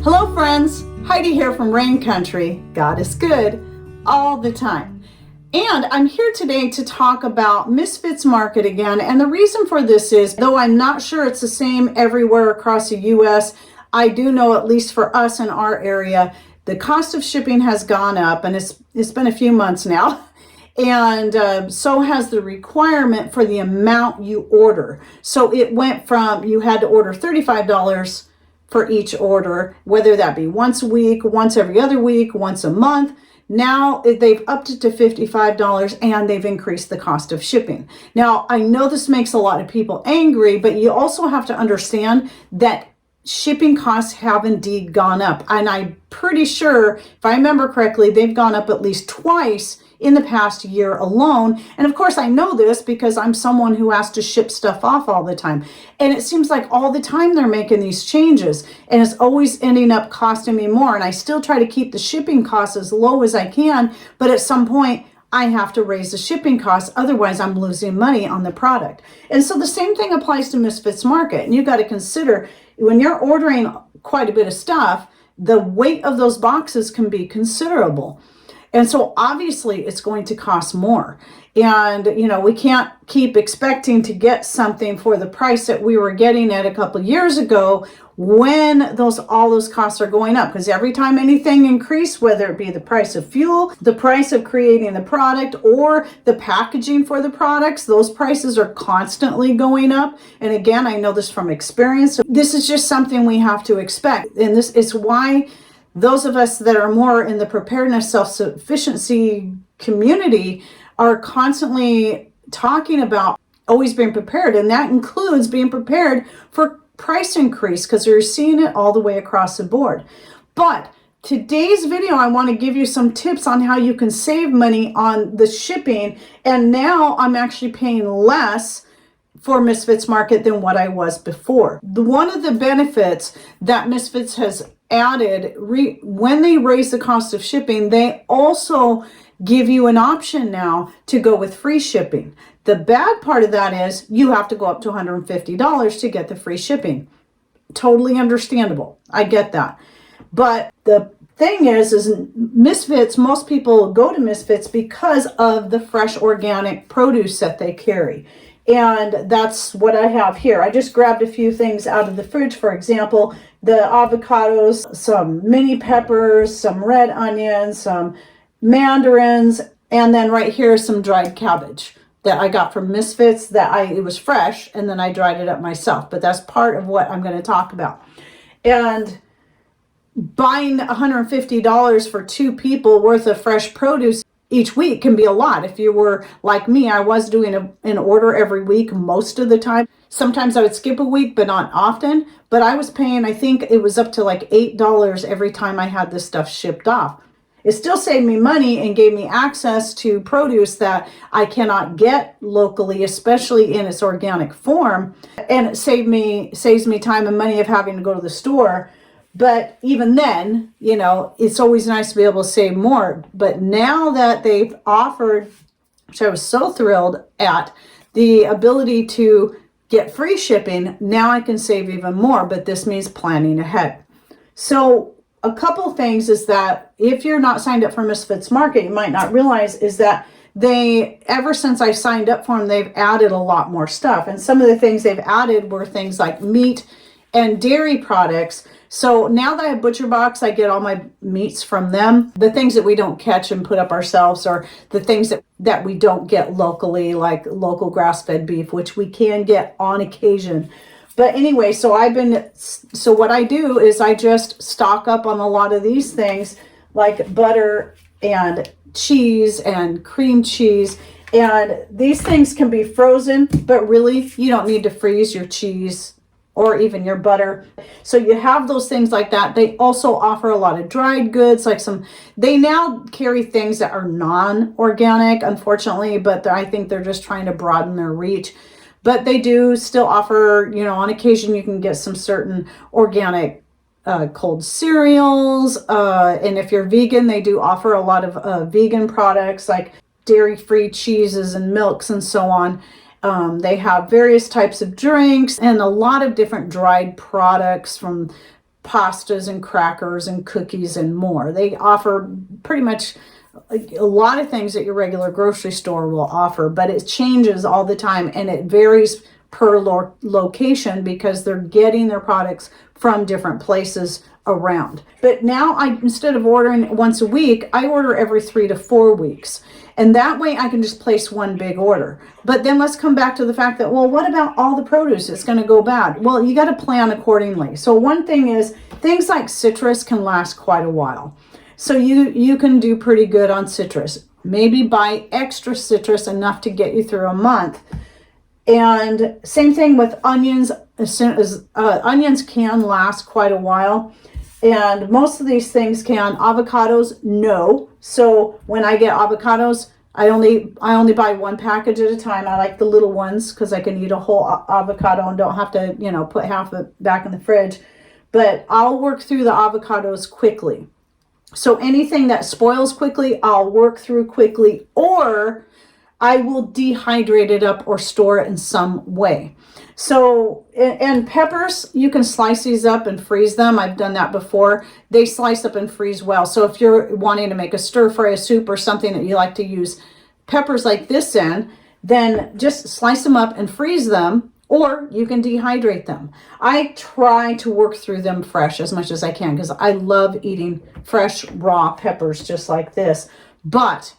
Hello friends, Heidi here from Rain Country. God is good all the time. And I'm here today to talk about Misfits Market again. And the reason for this is, though I'm not sure it's the same everywhere across the US, I do know at least for us in our area, the cost of shipping has gone up, and it's been a few months now. And so has the requirement for the amount you order. So it went from, you had to order $35 for each order, whether that be once a week, once every other week, once a month. Now they've upped it to $55 and they've increased the cost of shipping. Now, I know this makes a lot of people angry, but you also have to understand that shipping costs have indeed gone up. And I'm pretty sure, if I remember correctly, they've gone up at least twice in the past year alone. And of course, I know this because I'm someone who has to ship stuff off all the time. And it seems like all the time they're making these changes, and it's always ending up costing me more. And I still try to keep the shipping costs as low as I can, but at some point I have to raise the shipping costs. Otherwise, I'm losing money on the product. And so the same thing applies to Misfits Market. And you got to consider, when you're ordering quite a bit of stuff, the weight of those boxes can be considerable. And so obviously it's going to cost more. And, you know, we can't keep expecting to get something for the price that we were getting at a couple of years ago when all those costs are going up. Because every time anything increases, whether it be the price of fuel, the price of creating the product, or the packaging for the products, those prices are constantly going up. And again, I know this from experience. This is just something we have to expect. And this is why those of us that are more in the preparedness, self-sufficiency community are constantly talking about always being prepared. And that includes being prepared for price increase, because you're seeing it all the way across the board. But today's video, I want to give you some tips on how you can save money on the shipping. And now I'm actually paying less for Misfits Market than what I was before. One of the benefits that Misfits has added, when they raise the cost of shipping, they also give you an option now to go with free shipping. The bad part of that is you have to go up to $150 to get the free shipping. Totally understandable. I get that. But the thing is Misfits, most people go to Misfits because of the fresh organic produce that they carry. And that's what I have here. I just grabbed a few things out of the fridge. For example, the avocados, some mini peppers, some red onions, some mandarins, and then right here some dried cabbage that I got from Misfits. It was fresh, and then I dried it up myself. But that's part of what I'm going to talk about. And buying $150 for 2 people worth of fresh produce each week can be a lot. If you were like me, I was doing an order every week most of the time. Sometimes I would skip a week, but not often. But I was paying, I think it was up to like $8 every time I had this stuff shipped off. It still saved me money and gave me access to produce that I cannot get locally, especially in its organic form. And it saves me time and money of having to go to the store. But even then, you know, it's always nice to be able to save more. But now that they've offered, which I was so thrilled at, the ability to get free shipping, now I can save even more. But this means planning ahead. So a couple things is that if you're not signed up for Misfits Market, you might not realize is that ever since I signed up for them, they've added a lot more stuff. And some of the things they've added were things like meat and dairy products. So now that I have Butcher Box, I get all my meats from them. The things that we don't catch and put up ourselves, or the things that we don't get locally, like local grass-fed beef, which we can get on occasion. But anyway, so what I do is I just stock up on a lot of these things, like butter and cheese and cream cheese. And these things can be frozen, but really you don't need to freeze your cheese or even your butter. So you have those things like that. They also offer a lot of dried goods, they now carry things that are non-organic, unfortunately, but I think they're just trying to broaden their reach. But they do still offer, you know, on occasion you can get some certain organic cold cereals. And if you're vegan, they do offer a lot of vegan products like dairy-free cheeses and milks and so on. They have various types of drinks and a lot of different dried products from pastas and crackers and cookies and more. They offer pretty much a lot of things that your regular grocery store will offer, but it changes all the time and it varies per location because they're getting their products from different places around. But now instead of ordering once a week, I order every 3 to 4 weeks. And that way I can just place one big order. But then let's come back to the fact that, well, what about all the produce? It's going to go bad. Well, you got to plan accordingly. So one thing is things like citrus can last quite a while. So you can do pretty good on citrus. Maybe buy extra citrus, enough to get you through a month. And same thing with onions. As soon as onions can last quite a while, and most of these things can. Avocados, no. So when I get avocados, I only buy one package at a time. I like the little ones because I can eat a whole avocado and don't have to, put half of it back in the fridge. But I'll work through the avocados quickly. So anything that spoils quickly, I'll work through quickly, or I will dehydrate it up or store it in some way. So, and peppers, you can slice these up and freeze them. I've done that before. They slice up and freeze well. So if you're wanting to make a stir fry, a soup, or something that you like to use peppers like this in, then just slice them up and freeze them, or you can dehydrate them. I try to work through them fresh as much as I can because I love eating fresh raw peppers just like this. But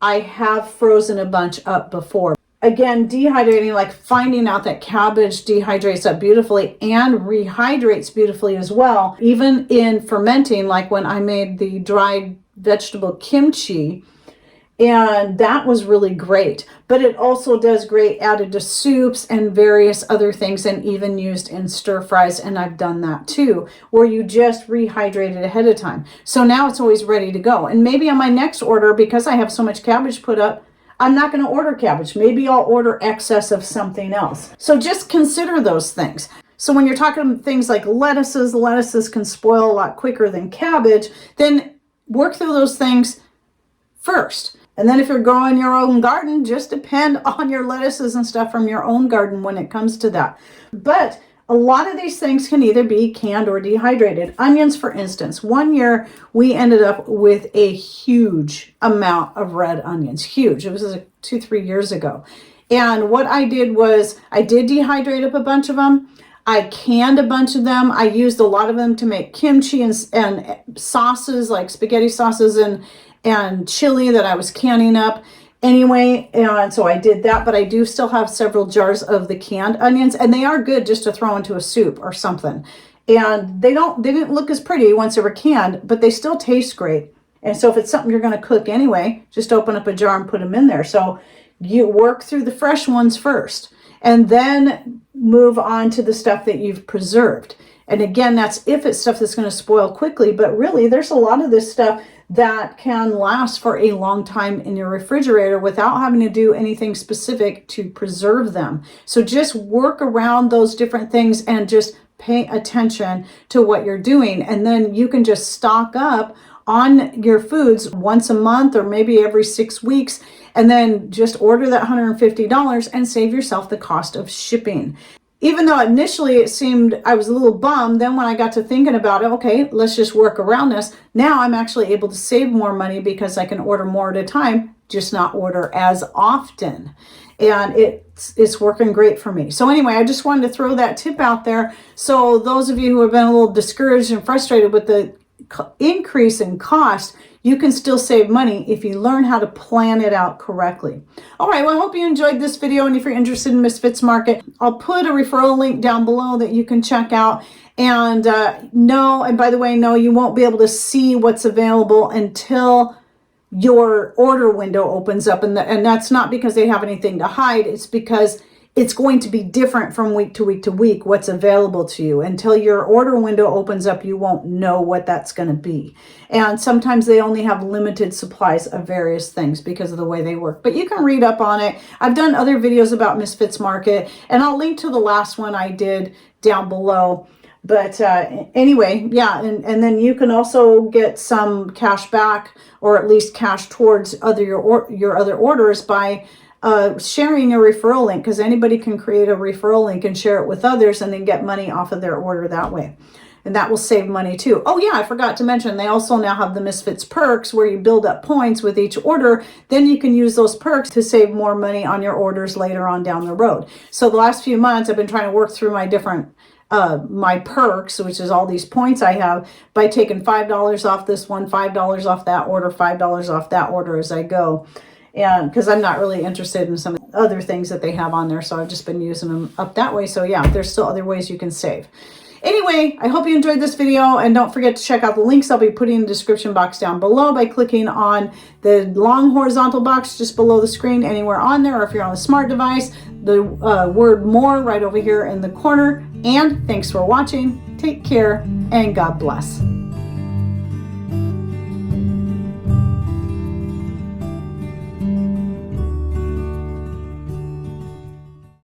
I have frozen a bunch up before. Again, dehydrating, like finding out that cabbage dehydrates up beautifully and rehydrates beautifully as well. Even in fermenting, like when I made the dried vegetable kimchi, and that was really great. But it also does great added to soups and various other things, and even used in stir fries. And I've done that too, where you just rehydrate it ahead of time. So now it's always ready to go. And maybe on my next order, because I have so much cabbage put up, I'm not going to order cabbage. Maybe I'll order excess of something else. So just consider those things. So when you're talking things like lettuces can spoil a lot quicker than cabbage. Then work through those things first. And then if you're growing your own garden, just depend on your lettuces and stuff from your own garden when it comes to that. But a lot of these things can either be canned or dehydrated. Onions, for instance, one year we ended up with a huge amount of red onions. Huge. It was like 2-3 years ago. And what I did was I did dehydrate up a bunch of them. I canned a bunch of them. I used a lot of them to make kimchi and sauces, like spaghetti sauces and chili that I was canning up. Anyway, and so I did that, but I do still have several jars of the canned onions, and they are good just to throw into a soup or something. And they didn't look as pretty once they were canned, but they still taste great. And so if it's something you're going to cook anyway, just open up a jar and put them in there. So you work through the fresh ones first, and then move on to the stuff that you've preserved. And again, that's if it's stuff that's going to spoil quickly, but really there's a lot of this stuff that can last for a long time in your refrigerator without having to do anything specific to preserve them. So just work around those different things and just pay attention to what you're doing. And then you can just stock up on your foods once a month or maybe every 6 weeks, and then just order that $150 and save yourself the cost of shipping. Even though initially it seemed I was a little bummed, then when I got to thinking about it, okay, let's just work around this. Now I'm actually able to save more money because I can order more at a time, just not order as often. And it's working great for me. So anyway, I just wanted to throw that tip out there. So those of you who have been a little discouraged and frustrated with the increase in cost, you can still save money if you learn how to plan it out correctly. All right, well, I hope you enjoyed this video, and if you're interested in Misfits Market, I'll put a referral link down below that you can check out. And by the way, no, you won't be able to see what's available until your order window opens up, and that's not because they have anything to hide. It's because it's going to be different from week to week to week what's available to you. Until your order window opens up, you won't know what that's going to be. And sometimes they only have limited supplies of various things because of the way they work. But you can read up on it. I've done other videos about Misfits Market, and I'll link to the last one I did down below. But anyway, yeah, and then you can also get some cash back, or at least cash towards your other orders by sharing your referral link, because anybody can create a referral link and share it with others and then get money off of their order that way. and that will save money too. Oh yeah, I forgot to mention, they also now have the Misfits perks where you build up points with each order. Then you can use those perks to save more money on your orders later on down the road. So the last few months I've been trying to work through my different my perks, which is all these points I have, by taking $5 off this one, $5 off that order, $5 off that order as I go. And because I'm not really interested in some of the other things that they have on there, so I've just been using them up that way. So yeah, there's still other ways you can save. Anyway, I hope you enjoyed this video, and don't forget to check out the links I'll be putting in the description box down below by clicking on the long horizontal box just below the screen anywhere on there, or if you're on a smart device, the word more right over here in the corner. And thanks for watching. Take care and God bless.